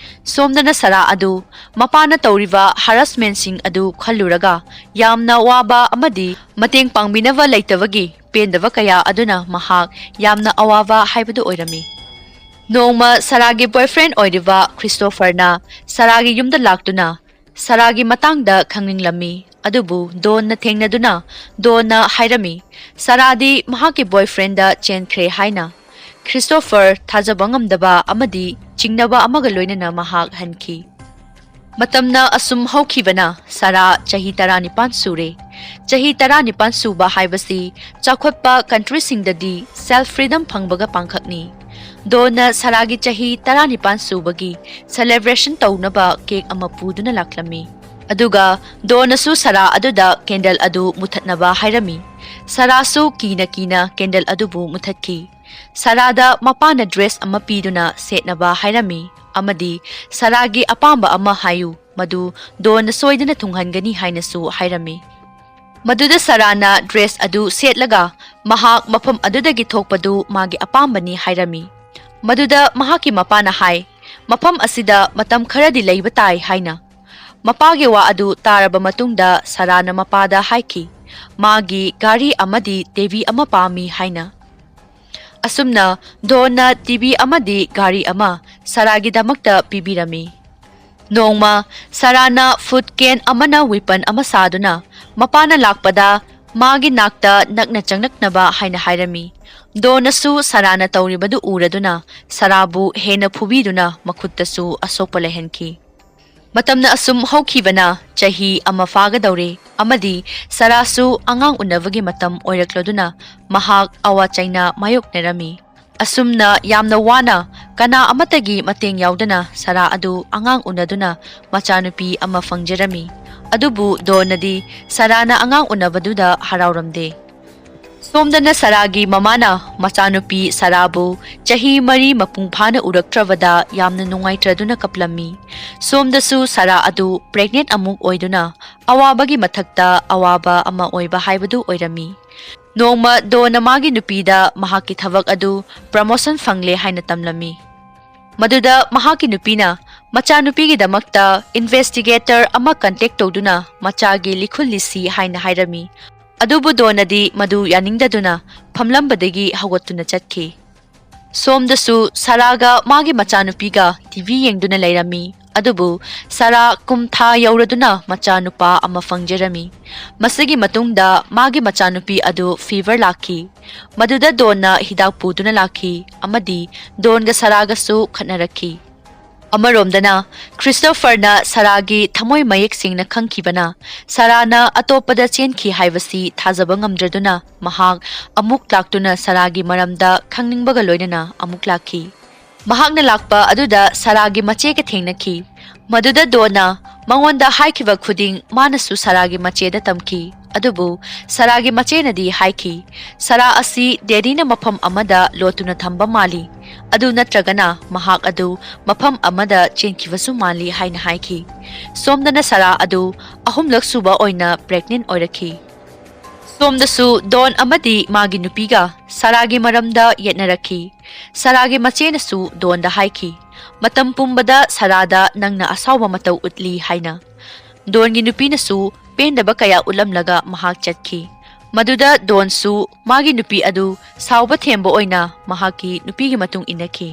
ꯁꯣꯝꯗꯅ ꯁꯥꯔꯥ ꯑꯗꯨ ꯃꯄꯥꯅ ꯇꯧꯔꯤꯕ ꯍꯔꯥꯁꯃꯦꯟꯁꯤꯡ ꯑꯗꯨ ꯈꯜꯂꯨꯔꯒ ꯌꯥꯝꯅ ꯋꯥꯕ ꯑꯃꯗꯤ ꯃꯇꯦꯡ ꯄꯥꯡꯕꯤꯅꯕ ꯂꯩꯇꯕꯒꯤ ꯄꯦꯟꯗꯕ ꯀꯌꯥ ꯑꯗꯨꯅ ꯃꯍꯥꯛ ꯌꯥꯝꯅ ꯑꯋꯥꯕ ꯍꯥꯏꯕꯗꯨ ꯑꯣꯏꯔꯝꯃꯤ꯫ ꯅꯣꯡꯃ ꯁꯥꯔꯥꯒꯤ ꯕꯣꯏꯐ꯭ꯔꯦꯟ ꯑꯣꯏꯔꯤꯕ ꯈ꯭ꯔꯤꯁꯇꯣꯐꯔꯅ ꯁꯥꯔꯥꯒꯤ ꯌꯨꯝꯗ ꯂꯥꯛꯇꯨꯅ ꯁꯥꯔꯥꯒꯤ ꯃꯇꯥꯡꯗ ꯈꯪꯅꯤꯡꯂꯝꯃꯤ꯫ ꯑꯗꯨꯕꯨ ꯗꯣꯟꯅ ꯊꯦꯡꯅꯗꯨꯅ ꯗꯣꯟꯅ ꯍꯥꯏꯔꯝꯃꯤ ꯁꯥꯔꯥꯗꯤ ꯃꯍꯥꯛꯀꯤ ꯕꯣꯏꯐ꯭ꯔꯦꯟꯗ ꯆꯦꯟꯈ꯭ꯔꯦ ꯍꯥꯏꯅ꯫ ꯈ꯭ꯔꯤꯁꯇꯣꯐꯔ ꯊꯥꯖꯕ ꯉꯝꯗꯕ ꯑꯃꯗꯤ ꯆꯤꯡꯅꯕ ꯑꯃꯒ ꯂꯣꯏꯅꯅ ꯃꯍꯥꯛ ꯍꯟꯈꯤ꯫ ꯃꯇꯝꯅ ꯑꯁꯨꯝ ꯍꯧꯈꯤꯕꯅ ꯁꯥꯔꯥ ꯆꯍꯤ 19 ꯁꯨꯔꯦ꯫ ꯆꯍꯤ 19 ꯁꯨꯕ ꯍꯥꯏꯕꯁꯤ ꯆꯥꯎꯈꯠꯄ ꯀꯟꯇ꯭ꯔꯤꯁꯤꯡꯗꯗꯤ ꯁꯦꯜꯐ ꯐ꯭रीडꯝ ꯐꯪꯕꯒ ꯄꯥꯡꯈꯛꯅꯤ꯫ ꯗꯣꯟꯅ ꯁꯥꯔꯥꯒꯤ ꯆꯍꯤ 19 ꯁꯨꯕꯒꯤ ꯁꯦꯂꯦꯕ꯭ꯔꯦꯁꯟ ꯇꯧꯅꯕ ꯀꯦꯛ ꯑꯃ ꯄꯨꯗꯨꯅ ꯂꯥꯛꯂꯝꯃꯤ꯫ ꯑꯗꯨꯒ ꯗꯣꯟꯅꯁꯨ ꯁꯥꯔꯥ ꯑꯗꯨꯗ ꯀꯦꯟꯗꯜ ꯑꯗꯨ ꯃꯨꯊꯠꯅꯕ ꯍꯥꯏꯔꯝꯃꯤ꯫ ꯁꯥꯔꯥꯁꯨ ꯀꯤꯅ ꯀꯤꯅ ꯀꯦꯟꯗꯜ ꯑꯗꯨꯕꯨ ꯃꯨꯊꯠꯈꯤ꯫ ꯁꯥꯔꯥꯗ ꯃꯄꯥꯅ ꯗ꯭ꯔꯦꯁ ꯑꯃ ꯄꯤꯗꯨꯅ ꯁꯦꯠꯅꯕ ꯍꯥꯏꯔꯝꯃꯤ ꯑꯃꯗꯤ ꯁꯥꯔꯥꯒꯤ ꯑꯄꯥꯝꯕ ꯑꯃ ꯍꯥꯏꯌꯨ ꯃꯗꯨ ꯗꯣꯟꯅ ꯁꯣꯏꯗꯅ ꯊꯨꯡꯍꯟꯒꯅꯤ ꯍꯥꯏꯅꯁꯨ ꯍꯥꯏꯔꯝꯃꯤ꯫ ꯃꯗꯨꯗ ꯁꯥꯔꯥꯅ ꯗ꯭ꯔꯦꯁ ꯑꯗꯨ ꯁꯦꯠꯂꯒ ꯃꯍꯥꯛ ꯃꯐꯝ ꯑꯗꯨꯗꯒꯤ ꯊꯣꯛꯄꯗꯨ ꯃꯥꯒꯤ ꯑꯄꯥꯝꯕꯅꯤ ꯍꯥꯏꯔꯝꯃꯤ꯫ ꯃꯗꯨꯗ ꯃꯍꯥꯛꯀꯤ ꯃꯄꯥꯅ ꯍꯥꯏ ꯃꯐꯝ ꯑꯁꯤꯗ ꯃꯇꯝ ꯈꯔꯗꯤ ꯂꯩꯕ ꯇꯥꯏ ꯍꯥꯏꯅ꯫ ꯃꯄꯥꯒꯤ ꯋꯥ ꯑꯗꯨ ꯇꯥꯔꯕ ꯃꯇꯨꯡꯗ ꯁꯥꯔꯥꯅ ꯃꯄꯥꯗ ꯍꯥꯏꯈꯤ ꯃꯥꯒꯤ ꯒꯥꯔꯤ ꯑꯃꯗꯤ ꯇꯤꯚꯤ ꯑꯃ ꯄꯥꯝꯃꯤ ꯍꯥꯏꯅ꯫ ꯑꯁꯨꯝꯅ ꯗꯣꯟꯅ ꯇꯤꯚꯤ ꯑꯃꯗꯤ ꯒꯥꯔꯤ ꯑꯃ ꯁꯥꯔꯥꯒꯤꯗꯃꯛꯇ ꯄꯤꯕꯤꯔꯝꯃꯤ꯫ ꯅꯣꯡꯃ ꯁꯥꯔꯥꯅ ꯐꯨꯗ ꯀꯦꯟ ꯑꯃꯅ ꯋꯤꯄꯟ ꯑꯃ ꯁꯥꯗꯨꯅ ꯃꯄꯥꯅ ꯂꯥꯛꯄꯗ ꯃꯥꯒꯤ ꯅꯥꯛꯇ ꯅꯛꯅ ꯆꯪꯂꯛꯅꯕ ꯍꯥꯏꯅ ꯍꯥꯏꯔꯝꯃꯤ꯫ ꯗꯣꯟꯅꯁꯨ ꯁꯥꯔꯥꯅ ꯇꯧꯔꯤꯕꯗꯨ ꯎꯔꯗꯨꯅ ꯁꯥꯔꯥꯕꯨ ꯍꯦꯟꯅ ꯐꯨꯕꯤꯗꯨꯅ ꯃꯈꯨꯠꯇꯁꯨ ꯑꯁꯣꯛꯄ ꯂꯩꯍꯟꯈꯤ꯫ ꯃꯇꯝꯅ ꯑꯁꯨꯝ ꯍꯧꯈꯤꯕꯅ ꯆꯍꯤ ꯑꯃ ꯐꯥꯒꯗꯧꯔꯦ ꯑꯃꯗꯤ ꯁꯥꯔꯥꯁꯨ ꯑꯉꯥꯡ ꯎꯅꯕꯒꯤ ꯃꯇꯝ ꯑꯣꯏꯔꯛꯂꯗꯨꯅ ꯃꯍꯥꯛ ꯑꯋꯥ ꯆꯩꯅ ꯃꯥꯌꯣꯛꯅꯔꯝꯃꯤ꯫ ꯑꯁꯨꯝꯅ ꯌꯥꯝꯅ ꯋꯥꯅ ꯀꯅꯥ ꯑꯃꯠꯇꯒꯤ ꯃꯇꯦꯡ ꯌꯥꯎꯗꯅ ꯁꯥꯔꯥ ꯑꯗꯨ ꯑꯉꯥꯡ ꯎꯅꯗꯨꯅ ꯃꯆꯥꯅꯨꯄꯤ ꯑꯃ ꯐꯪꯖꯔꯝꯃꯤ꯫ ꯑꯗꯨꯕꯨ ꯗꯣꯟꯅꯗꯤ ꯁꯥꯔꯥꯅ ꯑꯉꯥꯡ ꯎꯅꯕꯗꯨꯗ ꯍꯔꯥꯎꯔꯝꯗꯦ꯫ ꯁꯣꯝꯗꯅ ꯁꯥꯔꯥꯒꯤ ꯃꯃꯥꯅ ꯃꯆꯥꯅꯨꯄꯤ ꯁꯥꯔꯥꯕꯨ ꯆꯍꯤ 4 ꯃꯄꯨꯡ ꯐꯥꯅ ꯎꯔꯛꯇ꯭ꯔꯕꯗ ꯌꯥꯝꯅ ꯅꯨꯡꯉꯥꯏꯇ꯭ꯔꯗꯨꯅ ꯀꯞꯂꯝꯃꯤ꯫ ꯁꯣꯝꯗꯁꯨ ꯁꯥꯔꯥ ꯑꯗꯨ ꯄ꯭ꯔꯦꯒꯅꯦꯟꯠ ꯑꯃꯨꯛ ꯑꯣꯏꯗꯨꯅ ꯑꯋꯥꯕꯒꯤ ꯃꯊꯛꯇ ꯑꯋꯥꯕ ꯑꯃ ꯑꯣꯏꯕ ꯍꯥꯏꯕꯗꯨ ꯑꯣꯏꯔꯝꯃꯤ꯫ ꯅꯣꯡꯃ ꯗꯣꯟꯅ ꯃꯥꯒꯤ ꯅꯨꯄꯤꯗ ꯃꯍꯥꯛꯀꯤ ꯊꯕꯛ ꯑꯗꯨ ꯄ꯭ꯔꯃꯣꯁꯟ ꯐꯪꯂꯦ ꯍꯥꯏꯅ ꯇꯝꯂꯝꯃꯤ꯫ ꯃꯗꯨꯗ ꯃꯍꯥꯛꯀꯤ ꯅꯨꯄꯤꯅ ꯃꯆꯥꯅꯨꯄꯤꯒꯤꯗꯃꯛꯇ ꯏꯟꯚꯦꯁꯇꯤꯒꯦꯇꯔ ꯑꯃ ꯀꯟꯇꯦꯛ ꯇꯧꯗꯨꯅ ꯃꯆꯥꯒꯤ ꯂꯤꯈꯨꯜ ꯂꯤꯁꯤ ꯍꯥꯏꯅ ꯍꯥꯏꯔꯝꯃꯤ꯫ ꯑꯗꯨꯕꯨ ꯗꯣꯟꯅꯗꯤ ꯃꯗꯨ ꯌꯥꯅꯤꯡꯗꯗꯨꯅ ꯐꯝꯂꯝꯕꯗꯒꯤ ꯍꯧꯒꯠꯇꯨꯅ ꯆꯠꯈꯤ꯫ ꯁꯣꯝꯗꯁꯨ ꯁꯥꯔꯥꯒ ꯃꯥꯒꯤ ꯃꯆꯥꯅꯨꯄꯤꯒ ꯇꯤꯚꯤ ꯌꯦꯡꯗꯨꯅ ꯂꯩꯔꯝꯃꯤ꯫ ꯑꯗꯨꯕꯨ ꯁꯥꯔꯥ ꯀꯨꯝꯊꯥ ꯌꯧꯔꯗꯨꯅ ꯃꯆꯥꯅꯨꯄꯥ ꯑꯃ ꯐꯪꯖꯔꯝꯃꯤ꯫ ꯃꯁꯤꯒꯤ ꯃꯇꯨꯡꯗ ꯃꯥꯒꯤ ꯃꯆꯥꯅꯨꯄꯤ ꯑꯗꯨ ꯐꯤꯚꯔ ꯂꯥꯛꯈꯤ꯫ ꯃꯗꯨꯗ ꯗꯣꯟꯅ ꯍꯤꯗꯥꯛ ꯄꯨꯗꯨꯅ ꯂꯥꯛꯈꯤ ꯑꯃꯗꯤ ꯗꯣꯟꯒ ꯁꯥꯔꯥꯒꯁꯨ ꯈꯠꯅꯔꯛꯈꯤ꯫ ꯑꯃꯔꯣꯝꯗꯅ ꯈ꯭ꯔꯤꯁꯇꯣꯐꯔꯅ ꯁꯥꯔꯥꯒꯤ ꯊꯃꯣꯏ ꯃꯌꯦꯛ ꯁꯦꯡꯅ ꯈꯪꯈꯤꯕꯅ ꯁꯥꯔꯥꯅ ꯑꯇꯣꯞꯄꯗ ꯆꯦꯟꯈꯤ ꯍꯥꯏꯕꯁꯤ ꯊꯥꯖꯕ ꯉꯝꯗ꯭ꯔꯗꯨꯅ ꯃꯍꯥꯛ ꯑꯃꯨꯛ ꯂꯥꯛꯇꯨꯅ ꯁꯥꯔꯥꯒꯤ ꯃꯔꯝꯗ ꯈꯪꯅꯤꯡꯕꯒ ꯂꯣꯏꯅꯅ ꯑꯃꯨꯛ ꯂꯥꯛꯈꯤ꯫ ꯃꯍꯥꯛꯅ ꯂꯥꯛꯄ ꯑꯗꯨꯗ ꯁꯥꯔꯥꯒꯤ ꯃꯆꯦꯒ ꯊꯦꯡꯅꯈꯤ꯫ ꯃꯗꯨꯗ ꯗꯣꯟꯅ ꯃꯉꯣꯟꯗ ꯍꯥꯏꯈꯤꯕ ꯈꯨꯗꯤꯡ ꯃꯥꯅꯁꯨ ꯁꯥꯔꯥꯒꯤ ꯃꯆꯦꯗ ꯇꯝꯈꯤ꯫ ꯑꯗꯨꯕꯨ ꯁꯥꯔꯥꯒꯤ ꯃꯆꯦꯅꯗꯤ ꯍꯥꯏꯈꯤ ꯁꯥꯔꯥ ꯑꯁꯤ ꯗꯦꯗꯤꯅ ꯃꯐꯝ ꯑꯃꯗ ꯂꯣꯠꯇꯨꯅ ꯊꯝꯕ ꯃꯥꯜꯂꯤ, ꯑꯗꯨ ꯅꯠꯇ꯭ꯔꯒꯅ ꯃꯍꯥꯛ ꯑꯗꯨ ꯃꯐꯝ ꯑꯃꯗ ꯆꯦꯟꯈꯤꯕꯁꯨ ꯃꯥꯜꯂꯤ ꯍꯥꯏꯅ ꯍꯥꯏꯈꯤ꯫ ꯁꯣꯝꯗꯅ ꯁꯥꯔꯥ ꯑꯗꯨ ꯑꯍꯨꯝꯂꯛ ꯁꯨꯕ ꯑꯣꯏꯅ ꯄ꯭ꯔꯦꯒꯅꯦꯟꯠ ꯑꯣꯏꯔꯛꯈꯤ꯫ ꯁꯣꯝꯗꯁꯨ ꯗꯣꯟ ꯑꯃꯗꯤ ꯃꯥꯒꯤ ꯅꯨꯄꯤꯒ ꯁꯥꯔꯥꯒꯤ ꯃꯔꯝꯗ ꯌꯦꯠꯅꯔꯛꯈꯤ꯫ ꯁꯥꯔꯥꯒꯤ ꯃꯆꯦꯅꯁꯨ ꯗꯣꯟꯗ ꯍꯥꯏꯈꯤ ꯃꯇꯝ ꯄꯨꯝꯕꯗ ꯁꯥꯔꯥꯗ ꯅꯪꯅ ꯑꯁꯥꯎꯕ ꯃꯇꯧ ꯎꯠꯂꯤ ꯍꯥꯏꯅ꯫ ꯗꯣꯟꯒꯤ ꯅꯨꯄꯤꯅꯁꯨ ꯄꯦꯟꯗꯕ ꯀꯌꯥ ꯎꯠꯂꯝꯂꯒ ꯃꯍꯥꯛ ꯆꯠꯈꯤ꯫ ꯃꯗꯨꯗ ꯗꯣꯟꯁꯨ ꯃꯥꯒꯤ ꯅꯨꯄꯤ ꯑꯗꯨ ꯁꯥꯎꯕ ꯊꯦꯝꯕ ꯑꯣꯏꯅ ꯃꯍꯥꯛꯀꯤ ꯅꯨꯄꯤꯒꯤ ꯃꯇꯨꯡ ꯏꯟꯅꯈꯤ꯫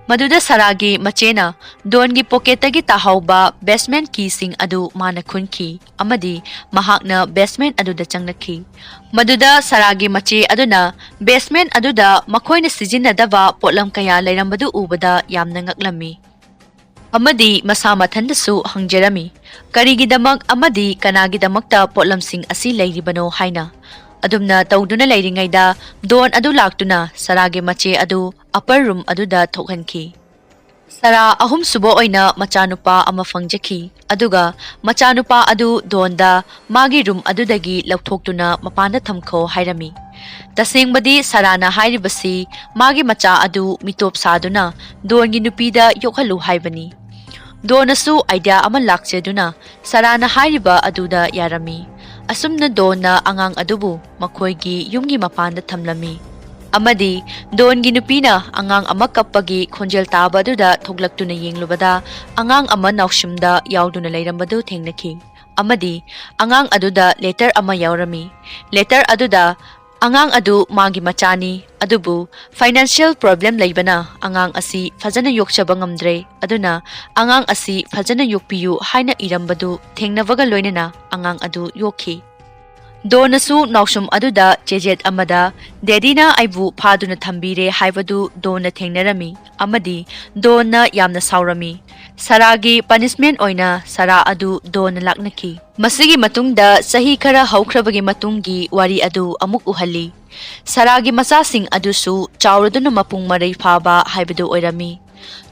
ꯃꯗꯨꯗ ꯁꯥꯔꯥꯒꯤ ꯃꯆꯦꯅ ꯗꯣꯟꯒꯤ ꯄꯣꯀꯦꯠꯇꯒꯤ ꯇꯥꯍꯧꯕ ꯕꯦꯁꯃꯦꯟꯠ ꯀꯤꯁꯤꯡ ꯑꯗꯨ ꯃꯥꯅ ꯈꯨꯟꯈꯤ ꯑꯃꯗꯤ ꯃꯍꯥꯛꯅ ꯕꯦꯁꯃꯦꯟꯠ ꯑꯗꯨꯗ ꯆꯪꯂꯛꯈꯤ꯫ ꯃꯗꯨꯗ ꯁꯥꯔꯥꯒꯤ ꯃꯆꯦ ꯑꯗꯨꯅ ꯕꯦꯁꯃꯦꯟꯠ ꯑꯗꯨꯗ ꯃꯈꯣꯏꯅ ꯁꯤꯖꯤꯟꯅꯗꯕ ꯄꯣꯠꯂꯝ ꯀꯌꯥ ꯂꯩꯔꯝꯕꯗꯨ ꯎꯕꯗ ꯌꯥꯝꯅ ꯉꯛꯂꯝꯃꯤ ꯑꯃꯗꯤ ꯃꯁꯥ ꯃꯊꯟꯇꯁꯨ ꯍꯪꯖꯔꯝꯃꯤ ꯀꯔꯤꯒꯤꯗꯃꯛ ꯑꯃꯗꯤ ꯀꯅꯥꯒꯤꯗꯃꯛꯇ ꯄꯣꯠꯂꯝꯁꯤꯡ ꯑꯁꯤ ꯂꯩꯔꯤꯕꯅꯣ ꯍꯥꯏꯅ꯫ ꯑꯗꯨꯝꯅ ꯇꯧꯗꯨꯅ ꯂꯩꯔꯤꯉꯩꯗ ꯗꯣꯟ ꯑꯗꯨ ꯂꯥꯛꯇꯨꯅ ꯁꯥꯔꯥꯒꯤ ꯃꯆꯦ ꯑꯗꯨ ꯑꯞꯄꯔ ꯔꯨꯝ ꯑꯗꯨꯗ ꯊꯣꯛꯍꯟꯈꯤ꯫ ꯁꯥꯔꯥ ꯑꯍꯨꯝꯁꯨꯕ ꯑꯣꯏꯅ ꯃꯆꯥꯅꯨꯄꯥ ꯑꯃ ꯐꯪꯖꯈꯤ꯫ ꯑꯗꯨꯒ ꯃꯆꯥꯅꯨꯄꯥ ꯑꯗꯨ ꯗꯣꯟꯗ ꯃꯥꯒꯤ ꯔꯨꯝ ꯑꯗꯨꯗꯒꯤ ꯂꯧꯊꯣꯛꯇꯨꯅ ꯃꯄꯥꯟꯗ ꯊꯝꯈꯣ ꯍꯥꯏꯔꯝꯃꯤ꯫ ꯇꯁꯦꯡꯕꯗꯤ ꯁꯥꯔꯥꯅ ꯍꯥꯏꯔꯤꯕꯁꯤ ꯃꯥꯒꯤ ꯃꯆꯥ ꯑꯗꯨ ꯃꯤꯇꯣꯞ ꯁꯥꯗꯨꯅ ꯗꯣꯟꯒꯤ ꯅꯨꯄꯤꯗ ꯌꯣꯛꯍꯜꯂꯨ ꯍꯥꯏꯕꯅꯤ꯫ ꯗꯣꯟꯅꯁꯨ ꯑꯥꯏꯗꯤꯌꯥ ꯑꯃ ꯂꯥꯛꯆꯗꯨꯅ ꯁꯥꯔꯥꯅ ꯍꯥꯏꯔꯤꯕ ꯑꯗꯨꯗ ꯌꯥꯔꯝꯃꯤ꯫ ꯑꯁꯨꯝꯅ ꯗꯣꯟꯅ ꯑꯉꯥꯡ ꯑꯗꯨꯕꯨ ꯃꯈꯣꯏꯒꯤ ꯌꯨꯝꯒꯤ ꯃꯄꯥꯟꯗ ꯊꯝꯂꯝꯃꯤ ꯑꯃꯗꯤ ꯗꯣꯟꯒꯤ ꯅꯨꯄꯤꯅ ꯑꯉꯥꯡ ꯑꯃ ꯀꯞꯄꯒꯤ ꯈꯣꯟꯖꯦꯜ ꯇꯥꯕ ꯑꯗꯨꯗ ꯊꯣꯛꯂꯛꯇꯨꯅ ꯌꯦꯡꯂꯨꯕꯗ ꯑꯉꯥꯡ ꯑꯃ ꯅꯥꯎꯁꯨꯝꯗ ꯌꯥꯎꯗꯨꯅ ꯂꯩꯔꯝꯕꯗꯨ ꯊꯦꯡꯅꯈꯤ ꯑꯃꯗꯤ ꯑꯉꯥꯡ ꯑꯗꯨꯗ ꯂꯦꯇꯔ ꯑꯃ ꯌꯥꯎꯔꯝꯃꯤ꯫ ꯂꯦꯇꯔ ꯑꯗꯨꯗ ꯑꯉꯥꯡ ꯑꯗꯨ ꯃꯥꯒꯤ ꯃꯆꯥꯅꯤ, ꯑꯗꯨꯕꯨ ꯐꯥꯏꯅꯥꯟꯁꯤꯌꯦꯜ ꯄ꯭ꯔꯣꯕ꯭ꯂꯦꯝ ꯂꯩꯕꯅ ꯑꯉꯥꯡ ꯑꯁꯤ ꯐꯖꯅ ꯌꯣꯛꯆꯕ ꯉꯝꯗ꯭ꯔꯦ, ꯑꯗꯨꯅ ꯑꯉꯥꯡ ꯑꯁꯤ ꯐꯖꯅ ꯌꯣꯛꯄꯤꯌꯨ ꯍꯥꯏꯅ ꯏꯔꯝꯕꯗꯨ ꯊꯦꯡꯅꯕꯒ ꯂꯣꯏꯅꯅ ꯑꯉꯥꯡ ꯑꯗꯨ ꯌꯣꯛꯈꯤ꯫ ꯗꯣꯟꯅꯁꯨ ꯅꯥꯎꯁꯨꯝ ꯑꯗꯨꯗ ꯆꯦꯖꯦꯠ ꯑꯃꯗ ꯗꯦꯗꯤꯅ ꯑꯩꯕꯨ ꯐꯥꯗꯨꯅ ꯊꯝꯕꯤꯔꯦ ꯍꯥꯏꯕꯗꯨ ꯗꯣꯟꯅ ꯊꯦꯡꯅꯔꯝꯃꯤ ꯑꯃꯗꯤ ꯗꯣꯟꯅ ꯌꯥꯝꯅ ꯁꯥꯎꯔꯝꯃꯤ꯫ ꯁꯥꯔꯥꯒꯤ ꯄꯅꯤꯁꯃꯦꯟꯠ ꯑꯣꯏꯅ ꯁꯥꯔꯥ ꯑꯗꯨ ꯗꯣꯟꯅ ꯂꯥꯛꯅꯈꯤ꯫ ꯃꯁꯤꯒꯤ ꯃꯇꯨꯡꯗ ꯆꯍꯤ ꯈꯔ ꯍꯧꯈ꯭ꯔꯕꯒꯤ ꯃꯇꯨꯡꯒꯤ ꯋꯥꯔꯤ ꯑꯗꯨ ꯑꯃꯨꯛ ꯎꯍꯜꯂꯤ꯫ ꯁꯥꯔꯥꯒꯤ ꯃꯆꯥꯁꯤꯡ ꯑꯗꯨꯁꯨ ꯆꯥꯎꯔꯗꯨꯅ ꯃꯄꯨꯡ ꯃꯔꯩ ꯐꯥꯕ ꯍꯥꯏꯕꯗꯨ ꯑꯣꯏꯔꯝꯃꯤ꯫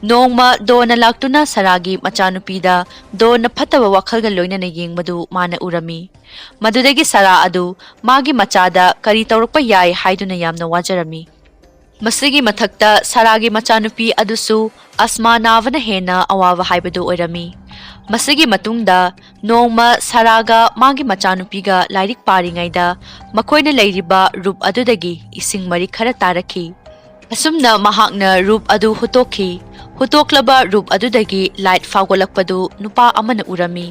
ꯅꯣꯡꯃ ꯗꯣꯟꯅ ꯂꯥꯛꯇꯨꯅ ꯁꯥꯔꯥꯒꯤ ꯃꯆꯥꯅꯨꯄꯤꯗ ꯗꯣꯟꯅ ꯐꯠꯇꯕ ꯋꯥꯈꯜꯒ ꯂꯣꯏꯅꯅ ꯌꯦꯡꯕꯗꯨ ꯃꯥꯅ ꯎꯔꯝꯃꯤ꯫ ꯃꯗꯨꯗꯒꯤ ꯁꯥꯔꯥ ꯑꯗꯨ ꯃꯥꯒꯤ ꯃꯆꯥꯗ ꯀꯔꯤ ꯇꯧꯔꯛꯄ ꯌꯥꯏ ꯍꯥꯏꯗꯨꯅ ꯌꯥꯝꯅ ꯋꯥꯖꯔꯝꯃꯤ꯫ ꯃꯁꯤꯒꯤ ꯃꯊꯛꯇ ꯁꯥꯔꯥꯒꯤ ꯃꯆꯥꯅꯨꯄꯤ ꯑꯗꯨꯁꯨ ꯑꯁꯃꯥ ꯅꯥꯕꯅ ꯍꯦꯟꯅ ꯑꯋꯥꯕ ꯍꯥꯏꯕꯗꯨ ꯑꯣꯏꯔꯝꯃꯤ꯫ ꯃꯁꯤꯒꯤ ꯃꯇꯨꯡꯗ ꯅꯣꯡꯃ ꯁꯥꯔꯥꯒ ꯃꯥꯒꯤ ꯃꯆꯥꯅꯨꯄꯤꯒ ꯂꯥꯏꯔꯤꯛ ꯄꯥꯔꯤꯉꯩꯗ ꯃꯈꯣꯏꯅ ꯂꯩꯔꯤꯕ ꯔꯨꯞ ꯑꯗꯨꯗꯒꯤ ꯏꯁꯤꯡ ꯃꯔꯤꯛ ꯈꯔ ꯇꯥꯔꯛꯈꯤ꯫ ꯑꯁꯨꯝꯅ ꯃꯍꯥꯛꯅ ꯔꯨꯞ ꯑꯗꯨ ꯍꯨꯠꯇꯣꯛꯈꯤ꯫ ꯍꯨꯠꯇꯣꯛꯂꯕ ꯔꯨꯞ ꯑꯗꯨꯗꯒꯤ ꯂꯥꯏꯠ ꯐꯥꯎꯒꯠꯂꯛꯄꯗꯨ ꯅꯨꯄꯥ ꯑꯃꯅ ꯎꯔꯝꯃꯤ꯫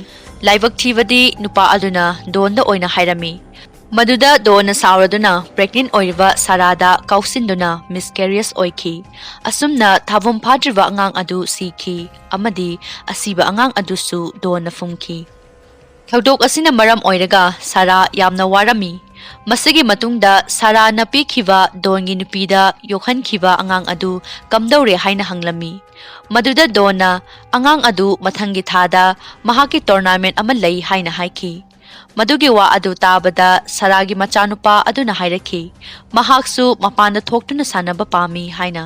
ꯂꯥꯏꯕꯛ ꯊꯤꯕꯗꯤ ꯅꯨꯄꯥ ꯑꯗꯨꯅ ꯗꯣꯟꯗ ꯑꯣꯏꯅ ꯍꯥꯏꯔꯝꯃꯤ꯫ ꯃꯗꯨꯗ ꯗꯣꯟꯅ ꯁꯥꯎꯔꯗꯨꯅ ꯄ꯭ꯔꯦꯒꯅꯦꯟꯠ ꯑꯣꯏꯔꯤꯕ ꯁꯥꯔꯥꯗ ꯀꯥꯎꯁꯤꯟꯗꯨꯅ ꯃꯤꯁꯀꯦꯔꯤꯌꯁ ꯑꯣꯏꯈꯤ꯫ ꯑꯁꯨꯝꯅ ꯊꯥꯕꯨꯝ ꯐꯥꯗ꯭ꯔꯤꯕ ꯑꯉꯥꯡ ꯑꯗꯨ ꯁꯤꯈꯤ ꯑꯃꯗꯤ ꯑꯁꯤꯕ ꯑꯉꯥꯡ ꯑꯗꯨꯁꯨ ꯗꯣꯟꯅ ꯐꯨꯝꯈꯤ꯫ ꯊꯧꯗꯣꯛ ꯑꯁꯤꯅ ꯃꯔꯝ ꯑꯣꯏꯔꯒ ꯁꯥꯔꯥ ꯌꯥꯝꯅ ꯋꯥꯔꯝꯃꯤ꯫ ꯃꯁꯤꯒꯤ ꯃꯇꯨꯡꯗ ꯁꯥꯔꯥꯅ ꯄꯤꯈꯤꯕ ꯗꯣꯟꯒꯤ ꯅꯨꯄꯤꯗ ꯌꯣꯛꯍꯟꯈꯤꯕ ꯑꯉꯥꯡ ꯑꯗꯨ ꯀꯝꯗꯧꯔꯦ ꯍꯥꯏꯅ ꯍꯪꯂꯝꯃꯤ꯫ ꯃꯗꯨꯗ ꯗꯣꯟꯅ ꯑꯉꯥꯡ ꯑꯗꯨ ꯃꯊꯪꯒꯤ ꯊꯥꯗ ꯃꯍꯥꯛꯀꯤ ꯇꯣꯔꯅꯥꯃꯦꯟꯠ ꯑꯃ ꯂꯩ ꯍꯥꯏꯅ ꯍꯥꯏꯈꯤ꯫ ꯃꯗꯨꯒꯤ ꯋꯥ ꯑꯗꯨ ꯇꯥꯕꯗ ꯁꯥꯔꯥꯒꯤ ꯃꯆꯥꯅꯨꯄꯥ ꯑꯗꯨꯅ ꯍꯥꯏꯔꯛꯈꯤ ꯃꯍꯥꯛꯁꯨ ꯃꯄꯥꯟꯗ ꯊꯣꯛꯇꯨꯅ ꯁꯥꯟꯅꯕ ꯄꯥꯝꯃꯤ ꯍꯥꯏꯅ꯫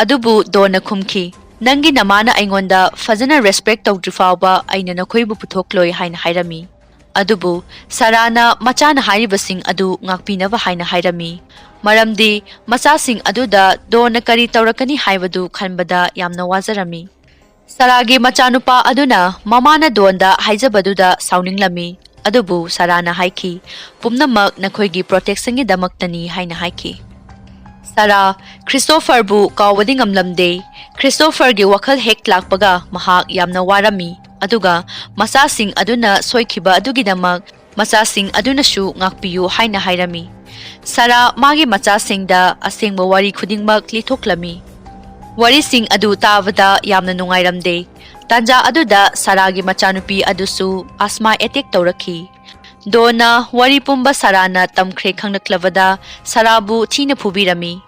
ꯑꯗꯨꯕꯨ ꯗꯣꯟꯅ ꯈꯨꯝꯈꯤ Nangi namana aingonda fazana respect tawdri fawba aina nakhoibu puthokloi haina hairami. Adubu Sarana machana hairibasing adu ngakpinaba haina hairami. Maramdi masasing aduda dona kari tawrakani haibadu khanbada yamna wazarami. Saragi machanupa aduna mamana donda haijabaduda sauninglami. Adubu Sarana haiki pumnamak nakhoigi protection gi damaktani haina haiki. Sara Christopher bu kawadi ngamlamde. Christopher gi wakhal hek lakpaga mahak yamna warami. Aduga masasing aduna soikiba adugidamak masasing aduna shu ngakpiyu haina hairami. Sara magi machasingda asengba wari khudingmak lithoklami. Wari sing adu tavada yamna nungairamde. Tanja aduda Saragi machanupi adusu asma attack tawrakhi. Dona wari pumba Sarana tamkhre khangnaklavada Sarabu thina phubirami.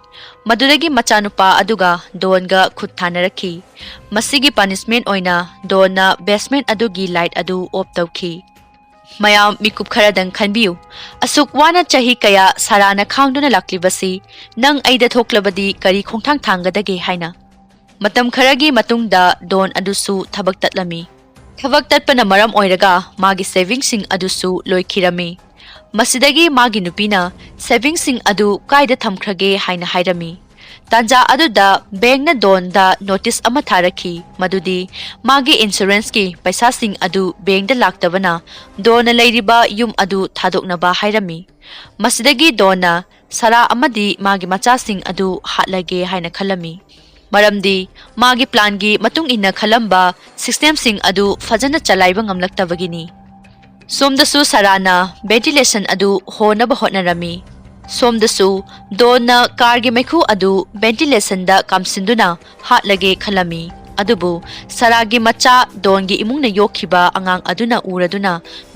Maduragi machanupa aduga Donga khut thanaraki. Masigi punishment oina Dona basement adugi light adu off tawkhi. Mayam mikup kharadang khanbiu. Asuk wana chahi kaya Sarana khangduna laklibasi nang aida thoklabadi kari khongthang thangadage haina. Matam kharagi matungda Don adusu thabak tatlami. Thabak tatpana maram oiraga magi savings sing adusu loikhirami. Masidagi magi nupina savings sing adu kaida thamkhrage haina hairami. Tanja aduda bank na Don da notice ama tharaki madudi magi insurance ki paisa sing adu bank da laktabana Don na leiriba yum adu thadoknaba hairami. Masidagi Don na Sara amadi magi macha sing adu hatlage haina khalami. Maramdi magi plan gi matung inna khalamba system sing adu fajana chalaiba ngamlaktabagini. Somdasu Sarana ventilation adu honaba hotnarami. Somdasu Donna car gi mekhu adu ventilation da kamsinduna hatlage khalami. Adubu Saragi macha Don gi imungna yokhiba angang aduna uraduna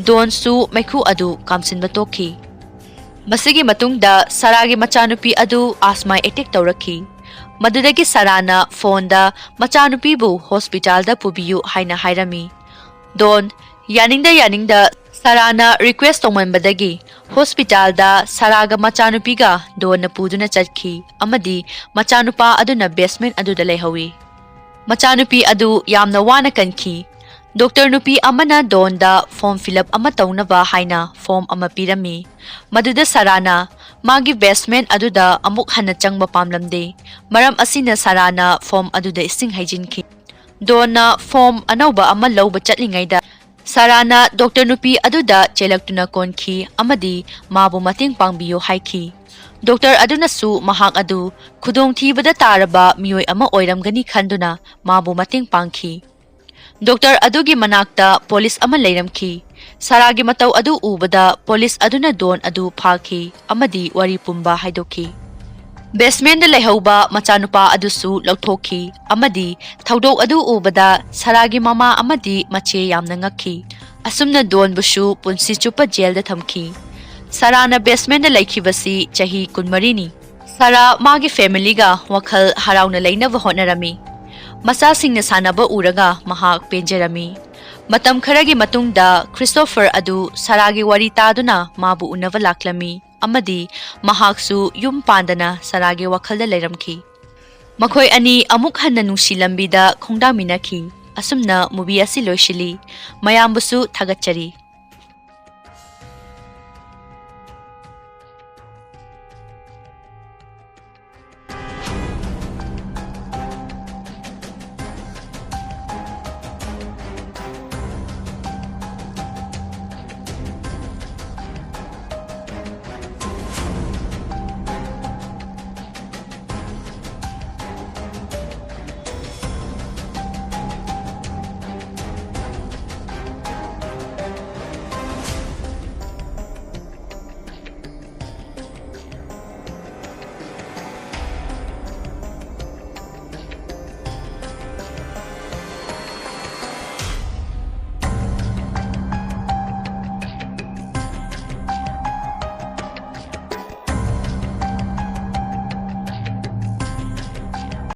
Don su mekhu adu kamsinba tokhi. Masigi matungda Saragi machanupi adu asma attack tawrakhi. Madudagi Sarana phone da machanupibu hospital da pubiyu haina hairami. Don yaningda Sarana request tongmanbadagi hospital da Saraga machanupiga Don na puduna chadki amadi machanupa aduna basement aduda leihawi. Machanupi adu yamna wana kanki. Dr. Nupi amana Don da form fill up ama tawnaba haina form ama pirami. Maduda Sarana magi basement aduda amuk hana changba pamlamde. Maram asina Sarana form aduda ising hygiene Dona form anauba ama lawba chatlingaida Sarana Dr. Nupi aduda chelaktuna konki amadi mabu mating pangbiyo haiki. Dr. aduna su mahak adu khudong thibada taraba miyoi ama oiramgani khanduna mabu mating pangki. Dr. adugi manakta police ama leiramki. Saragi matau adu ubada police aduna Don adu phaki amadi wari pumba haidoki. Basement da leihauba machanupa adusu lauthoki amadi thaudok adu ubada Saragi mama amadi mache yamna ngakhi. Asumna Don bushu punsi chupa jail da thamki. Sarana basement da laikhibasi chahi kunmarini. Sara magi family ga wakhal harauna leinaba hotnarami. Masasingna sanaba uraga mahak penjarami. Matam kharagi matungda Christopher adu Saragi wari taduna mabu unava laklami amadi mahaksu yum pandana Saragi wakhalda leiramki. Makhoi ani amuk hanna nungsi lambida khongdaminaki. Asumna movie asi loishili mayambusu thagachari.